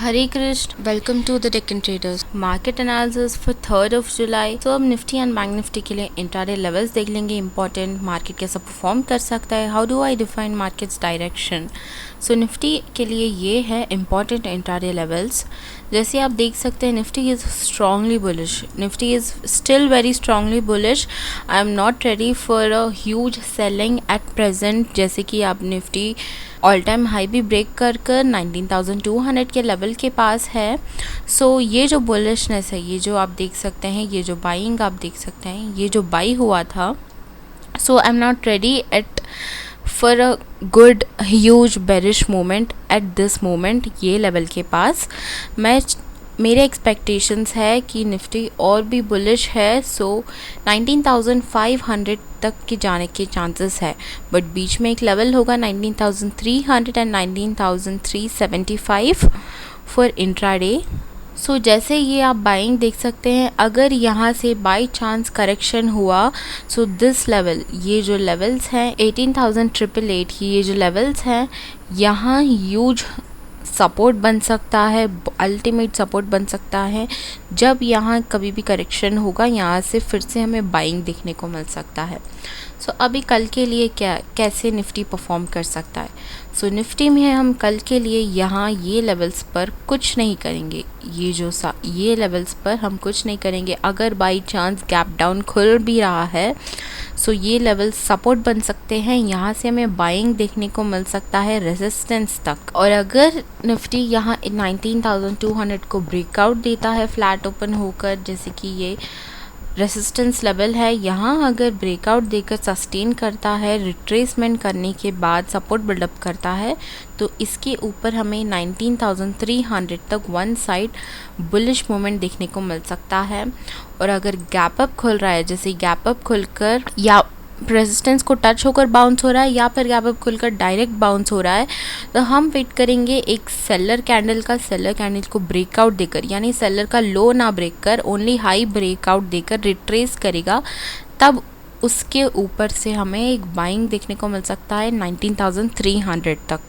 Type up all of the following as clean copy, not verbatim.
Hare Krishna, welcome to the tech and traders market analysis for 3rd of July. तो अब Nifty and bank Nifty के लिए intraday levels देख लेंगे। Important market कैसा परफॉर्म कर सकता है, how do I define markets direction. So Nifty के लिए ये है इंपॉर्टेंट इंट्राडे लेवल्स। जैसे आप देख सकते हैं Nifty is strongly bullish, Nifty is still very strongly bullish. I am not ready for a huge selling at present. जैसे कि आप निफ्टी ऑल टाइम हाई भी ब्रेक कर 19,200 के लेवल के पास है। सो ये जो बुलिशनेस है, ये जो आप देख सकते हैं, ये जो बाइंग आप देख सकते हैं, ये जो बाई हुआ था, so I am not ready at for a good huge bearish moment at this moment. ये लेवल के पास मेरे एक्सपेक्टेशंस है कि निफ्टी और भी बुलिश है। सो 19,500 तक के जाने के चांसेस है, बट बीच में एक लेवल होगा 19,300 एंड 19,375 फॉर इंट्राडे। सो जैसे ये आप बाइंग देख सकते हैं, अगर यहाँ से बाई चांस करेक्शन हुआ, सो दिस लेवल, ये जो लेवल्स हैं 18,888 की, ये जो लेवल्स हैं यहाँ ह्यूज सपोर्ट बन सकता है, अल्टीमेट सपोर्ट बन सकता है। जब यहाँ कभी भी करेक्शन होगा, यहाँ से फिर से हमें बाइंग देखने को मिल सकता है। सो अभी कल के लिए कैसे निफ्टी परफॉर्म कर सकता है। सो निफ्टी में हम कल के लिए यहाँ ये लेवल्स पर कुछ नहीं करेंगे, ये लेवल्स पर हम कुछ नहीं करेंगे। अगर बाई चांस गैप डाउन खुल भी रहा है, सो ये लेवल सपोर्ट बन सकते हैं, यहाँ से हमें बाइंग देखने को मिल सकता है रेजिस्टेंस तक। और अगर निफ्टी यहाँ 19,200 को ब्रेकआउट देता है फ्लैट ओपन होकर, जैसे कि ये रेजिस्टेंस लेवल है, यहाँ अगर ब्रेकआउट देकर सस्टेन करता है, रिट्रेसमेंट करने के बाद सपोर्ट बिल्डअप करता है, तो इसके ऊपर हमें 19,300 तक वन साइड बुलिश मूवमेंट देखने को मिल सकता है। और अगर गैप अप खुल रहा है, जैसे गैप अप खुलकर या रेजिस्टेंस को टच होकर बाउंस हो रहा है, या फिर गैप अप खुलकर डायरेक्ट बाउंस हो रहा है, तो हम वेट करेंगे एक सेलर कैंडल को ब्रेकआउट देकर, यानी सेलर का लो ना ब्रेक कर ओनली हाई ब्रेकआउट देकर रिट्रेस करेगा, तब उसके ऊपर से हमें एक बाइंग देखने को मिल सकता है 19,300 तक।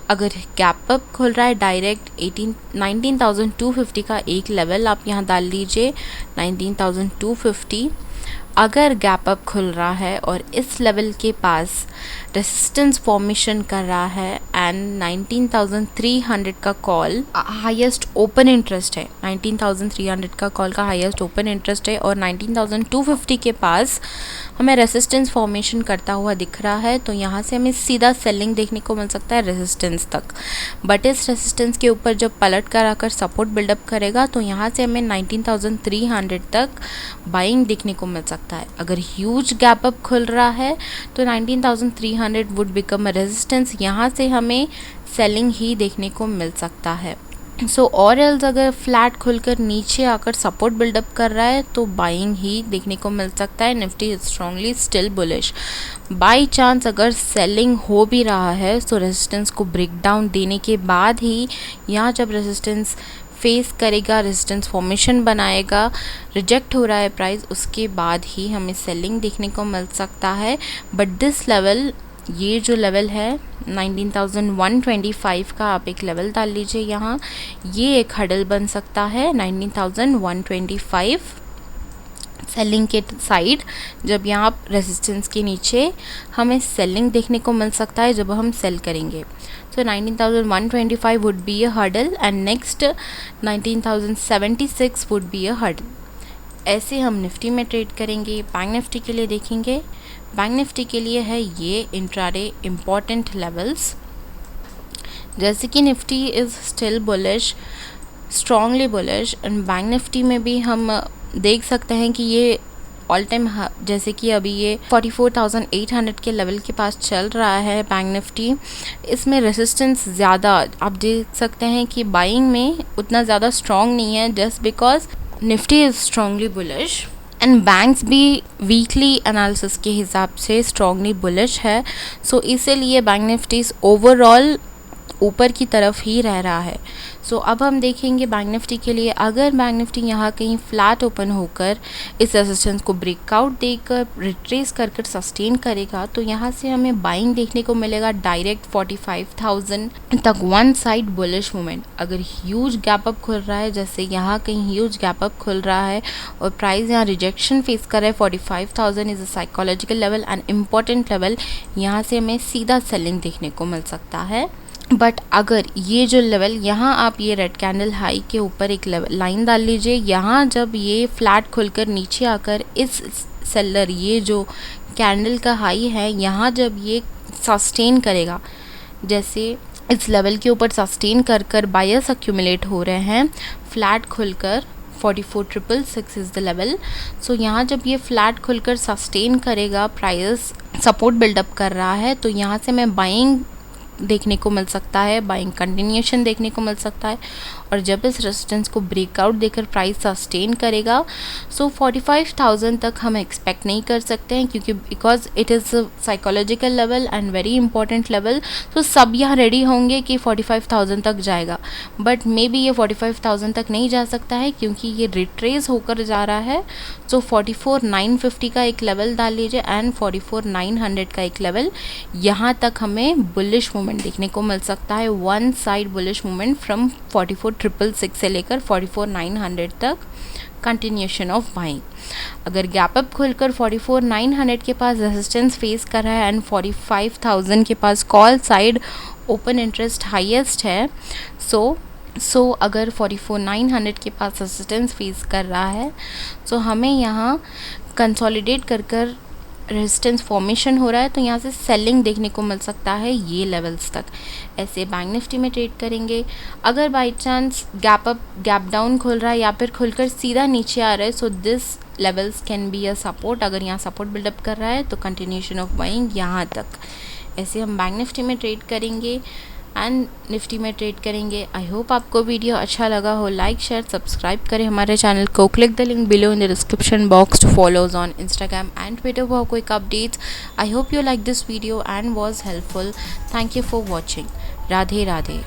अगर गैप अप खुल रहा है डायरेक्ट 19,250 का एक लेवल आप यहाँ डाल लीजिए, 19,250। अगर गैप अप खुल रहा है और इस लेवल के पास रेजिस्टेंस फॉर्मेशन कर रहा है एंड 19,300 का कॉल हाईएस्ट ओपन इंटरेस्ट है, 19,300 का कॉल का हाईएस्ट ओपन इंटरेस्ट है, और 19,250 के पास हमें रेजिस्टेंस फॉर्मेशन करता हुआ दिख रहा है, तो यहाँ से हमें सीधा सेलिंग देखने को मिल सकता है रेजिस्टेंस तक। बट इस रेजिस्टेंस के ऊपर जब पलट कर आकर सपोर्ट बिल्डअप करेगा, तो यहाँ से हमें 19,300 तक बाइंग देखने को मिल सकता है। अगर ह्यूज गैप अप खुल रहा है तो 19,300 वुड बिकम अ रेजिस्टेंस, यहाँ से हमें सेलिंग ही देखने को मिल सकता है। सो और एल्स अगर फ्लैट खुलकर नीचे आकर सपोर्ट बिल्डअप कर रहा है, तो बाइंग ही देखने को मिल सकता है। Nifty strongly still bullish. By chance अगर सेलिंग हो भी रहा है, तो रेजिस्टेंस को ब्रेक डाउन देने के बाद ही, यहाँ जब रेजिस्टेंस फेस करेगा, रेजिस्टेंस फॉर्मेशन बनाएगा, रिजेक्ट हो रहा है प्राइस, उसके बाद ही हमें सेलिंग देखने को मिल सकता है। बट दिस लेवल, ये जो लेवल है 19,125 का, आप एक लेवल डाल लीजिए यहाँ, ये एक हडल बन सकता है 19,125 सेलिंग के साइड। जब यहाँ रेजिस्टेंस के नीचे हमें सेलिंग देखने को मिल सकता है जब हम सेल करेंगे। So 19,125 would be a hurdle and next 19,076 would be a hurdle. ऐसे हम निफ्टी में ट्रेड करेंगे। बैंक निफ्टी के लिए देखेंगे, बैंक निफ्टी के लिए है ये इंट्राडे इम्पॉर्टेंट लेवल्स। जैसे कि Nifty is still bullish, strongly bullish, and bank Nifty में भी हम देख सकते हैं कि ये ऑल टाइम, जैसे कि अभी ये 44,800 के लेवल के पास चल रहा है बैंक निफ्टी। इसमें रेजिस्टेंस ज़्यादा आप देख सकते हैं कि बाइंग में उतना ज़्यादा स्ट्रॉन्ग नहीं है, just because Nifty is strongly bullish and banks भी वीकली एनालिसिस के हिसाब से स्ट्रांगली बुलिश है। सो इसीलिए बैंक निफ्टी ओवरऑल ऊपर की तरफ ही रह रहा है। सो अब हम देखेंगे बैंक निफ्टी के लिए, अगर बैंक निफ्टी यहाँ कहीं फ्लैट ओपन होकर इस रेजिस्टेंस को ब्रेकआउट देकर रिट्रेस कर सस्टेन करेगा तो यहाँ से हमें बाइंग देखने को मिलेगा डायरेक्ट 45,000 तक वन साइड बुलिश मूवमेंट। अगर ह्यूज गैप अप खुल रहा है, जैसे यहाँ कहीं ह्यूज गैप अप खुल रहा है और प्राइस यहाँ रिजेक्शन फेस कर रहा है, 45,000 is a psychological level and important level, यहाँ से हमें सीधा सेलिंग देखने को मिल सकता है। बट अगर ये जो लेवल, यहाँ आप ये रेड कैंडल हाई के ऊपर एक लाइन डाल लीजिए, यहाँ जब ये फ्लैट खुलकर नीचे आकर इस सेलर, ये जो कैंडल का हाई है, यहाँ जब ये सस्टेन करेगा, जैसे इस लेवल के ऊपर सस्टेन कर बायर्स एक्यूमुलेट हो रहे हैं, फ्लैट खुलकर 44,666 इज़ द लेवल। सो यहाँ जब ये फ्लैट खुलकर सस्टेन करेगा, प्राइस सपोर्ट बिल्डअप कर रहा है, तो यहाँ से मैं बाइंग देखने को मिल सकता है, बाइंग कंटिन्यूएशन देखने को मिल सकता है। और जब इस रेजिस्टेंस को ब्रेकआउट देकर प्राइस सस्टेन करेगा, सो 45,000 तक हम एक्सपेक्ट नहीं कर सकते हैं, क्योंकि because it is psychological level and very important level. तो सब यहाँ रेडी होंगे कि 45,000 तक जाएगा, बट मे बी ये 45,000 तक नहीं जा सकता है, क्योंकि ये रिट्रेस होकर जा रहा है। सो 44,950 का एक लेवल डाल लीजिए एंड 44,900 का एक लेवल, यहाँ तक हमें बुलिश मूवमेंट देखने को मिल सकता है, one side bullish movement from 44,666 से लेकर 44,900 तक, कंटिन्यूशन ऑफ बाइंग। अगर गैप अप खुलकर 44,900 के पास रेजिस्टेंस फेस कर रहा है एंड 45,000 के पास call side open interest highest है, सो अगर 44,900 के पास रेजिस्टेंस फेस कर रहा है, सो हमें यहाँ कंसोलिडेट कर रेजिस्टेंस फॉर्मेशन हो रहा है, तो यहाँ से सेलिंग देखने को मिल सकता है ये लेवल्स तक। ऐसे बैंक निफ्टी में ट्रेड करेंगे। अगर by chance gap up gap down खुल रहा है या फिर खुलकर सीधा नीचे आ रहा है, so this levels can be a support. अगर यहाँ सपोर्ट बिल्डअप कर रहा है तो कंटिन्यूशन ऑफ बाइंग यहाँ तक। ऐसे हम बैंक निफ्टी में ट्रेड करेंगे एंड निफ्टी में ट्रेड करेंगे। आई होप आपको वीडियो अच्छा लगा हो। लाइक शेयर सब्सक्राइब करें हमारे चैनल को। Click the link below in the description box two follows on Instagram and Twitter for quick updates. I hope you like this video and was helpful. Thank you for watching. Radhe Radhe.